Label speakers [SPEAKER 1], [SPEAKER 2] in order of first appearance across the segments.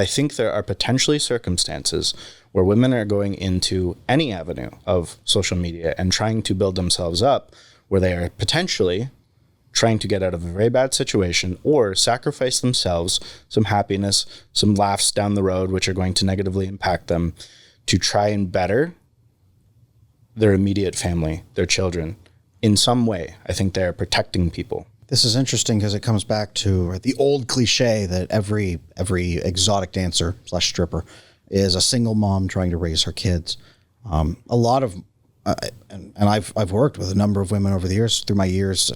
[SPEAKER 1] I think there are potentially circumstances where women are going into any avenue of social media and trying to build themselves up, where they are potentially trying to get out of a very bad situation or sacrifice themselves some happiness, some laughs down the road, which are going to negatively impact them, to try and better their immediate family, their children. In some way, I think they are protecting people.
[SPEAKER 2] This is interesting because it comes back to the old cliche that every exotic dancer / stripper is a single mom trying to raise her kids. A lot of, and I've worked with a number of women over the years, through my years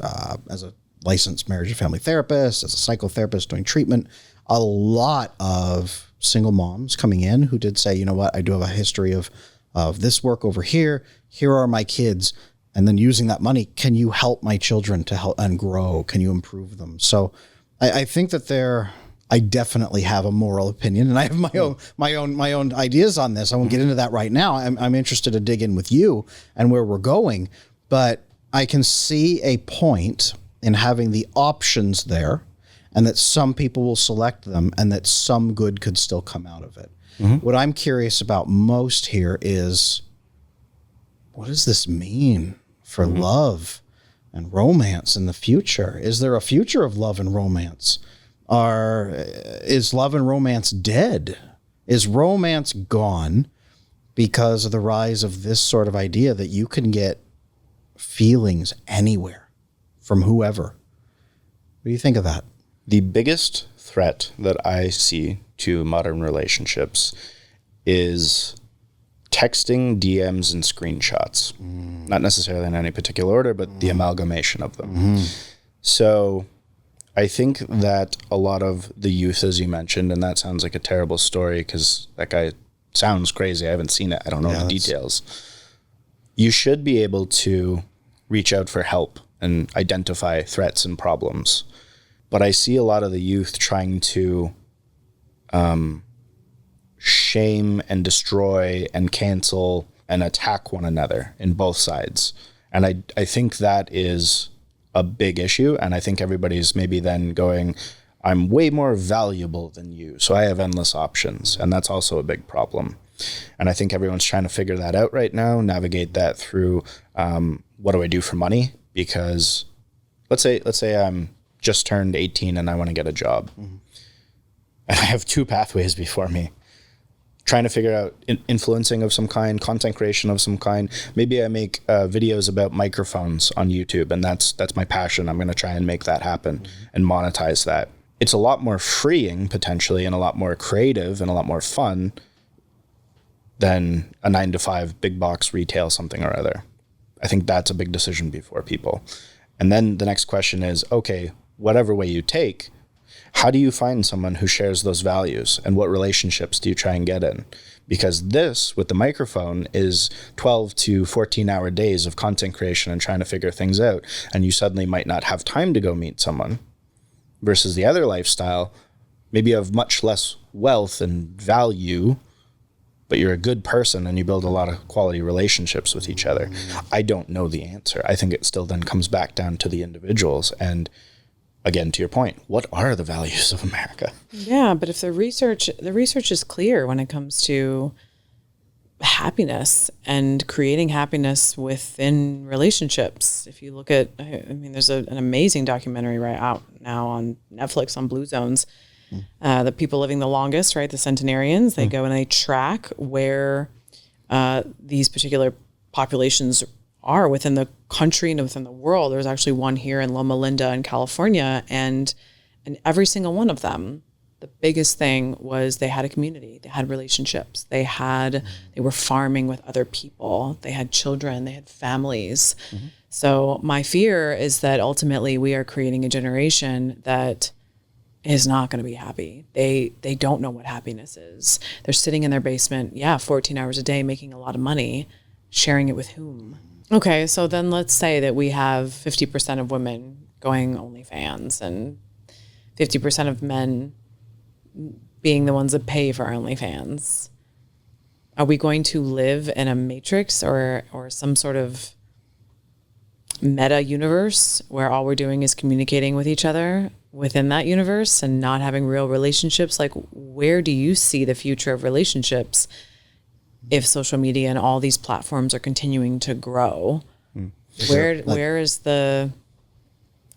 [SPEAKER 2] as a licensed marriage and family therapist, as a psychotherapist doing treatment, a lot of single moms coming in who did say, you know what, I do have a history of this work over here. Here are my kids. And then using that money, can you help my children to help and grow? Can you improve them? So I think that I definitely have a moral opinion, and I have my own ideas on this. I won't get into that right now. I'm interested to dig in with you and where we're going, but I can see a point in having the options there, and that some people will select them, and that some good could still come out of it. Mm-hmm. What I'm curious about most here is, what does this mean for love and romance in the future? Is there a future of love and romance? Is love and romance dead? Is romance gone because of the rise of this sort of idea that you can get feelings anywhere from whoever? What do you think of that?
[SPEAKER 1] The biggest threat that I see to modern relationships is texting, DMs, and screenshots. Not necessarily in any particular order, but the amalgamation of them. So I think that a lot of the youth, as you mentioned, and that sounds like a terrible story because that guy sounds crazy. I haven't seen it. I don't know the details. You should be able to reach out for help and identify threats and problems. But I see a lot of the youth trying to shame and destroy and cancel and attack one another in both sides. And I think that is a big issue. And I think everybody's maybe then going, I'm way more valuable than you, so I have endless options. And that's also a big problem. And I think everyone's trying to figure that out right now, navigate that through what do I do for money? Because let's say I'm just turned 18 and I want to get a job. And I have two pathways before me. Trying to figure out influencing of some kind, content creation of some kind. Maybe I make videos about microphones on YouTube, and that's my passion. I'm going to try and make that happen and monetize that. It's a lot more freeing, potentially, and a lot more creative and a lot more fun than a 9-to-5 big box retail something or other. I think that's a big decision before people. And then the next question is, okay, whatever way you take, how do you find someone who shares those values, and what relationships do you try and get in? Because this, with the microphone, is 12 to 14-hour days of content creation and trying to figure things out, and you suddenly might not have time to go meet someone. Versus the other lifestyle, maybe you have much less wealth and value, but you're a good person and you build a lot of quality relationships with each other. I don't know the answer. I think it still then comes back down to the individuals. And again, to your point, what are the values of America?
[SPEAKER 3] Yeah, but if the research is clear when it comes to happiness and creating happiness within relationships. If you look at, I mean, there's an amazing documentary right out now on Netflix on Blue Zones, the people living the longest, right? The centenarians, they go and they track where these particular populations are within the country and within the world. There's actually one here in Loma Linda in California, and every single one of them, the biggest thing was they had a community, they had relationships, they were farming with other people, they had children, they had families. So my fear is that ultimately we are creating a generation that is not going to be happy. They don't know what happiness is. They're sitting in their basement, 14 hours a day, making a lot of money, sharing it with whom? Okay, so then let's say that we have 50% of women going OnlyFans and 50% of men being the ones that pay for OnlyFans. Are we going to live in a matrix or some sort of meta universe where all we're doing is communicating with each other within that universe and not having real relationships, like where do you see the future of relationships if social media and all these platforms are continuing to grow? Where's the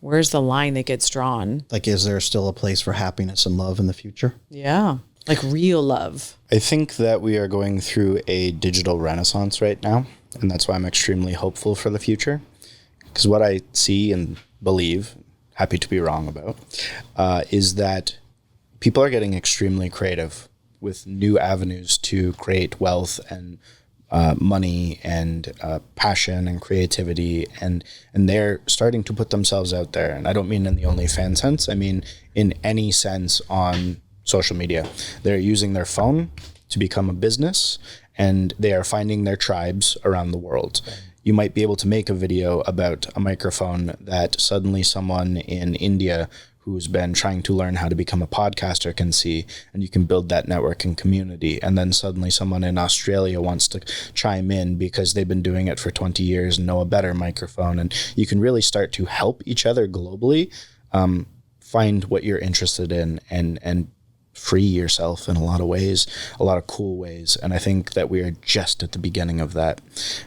[SPEAKER 3] line that gets drawn?
[SPEAKER 2] Like, is there still a place for happiness and love in the future?
[SPEAKER 3] Yeah. Like real love.
[SPEAKER 1] I think that we are going through a digital renaissance right now, and that's why I'm extremely hopeful for the future. Because what I see and believe, happy to be wrong about, is that people are getting extremely creative with new avenues to create wealth and money and passion and creativity, and they're starting to put themselves out there. And I don't mean in the OnlyFans sense. I mean in any sense on social media. They're using their phone to become a business, and they are finding their tribes around the world. You might be able to make a video about a microphone that suddenly someone in India who's been trying to learn how to become a podcaster can see, and you can build that network and community. And then suddenly someone in Australia wants to chime in because they've been doing it for 20 years and know a better microphone. And you can really start to help each other globally find what you're interested in and free yourself in a lot of ways, a lot of cool ways. And I think that we are just at the beginning of that.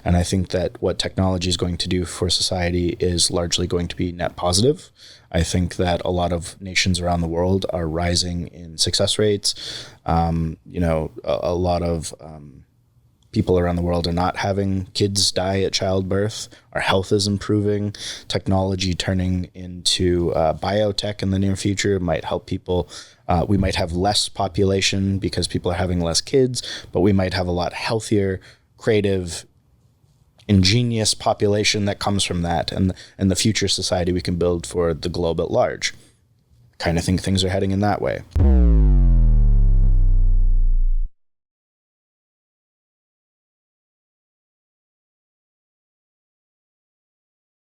[SPEAKER 1] And I think that what technology is going to do for society is largely going to be net positive. I think that a lot of nations around the world are rising in success rates. A lot of people around the world are not having kids die at childbirth. Our health is improving. Technology turning into biotech in the near future might help people. We might have less population because people are having less kids, but we might have a lot healthier, creative, ingenious population that comes from that, and the future society we can build for the globe at large. Kind of think things are heading in that way.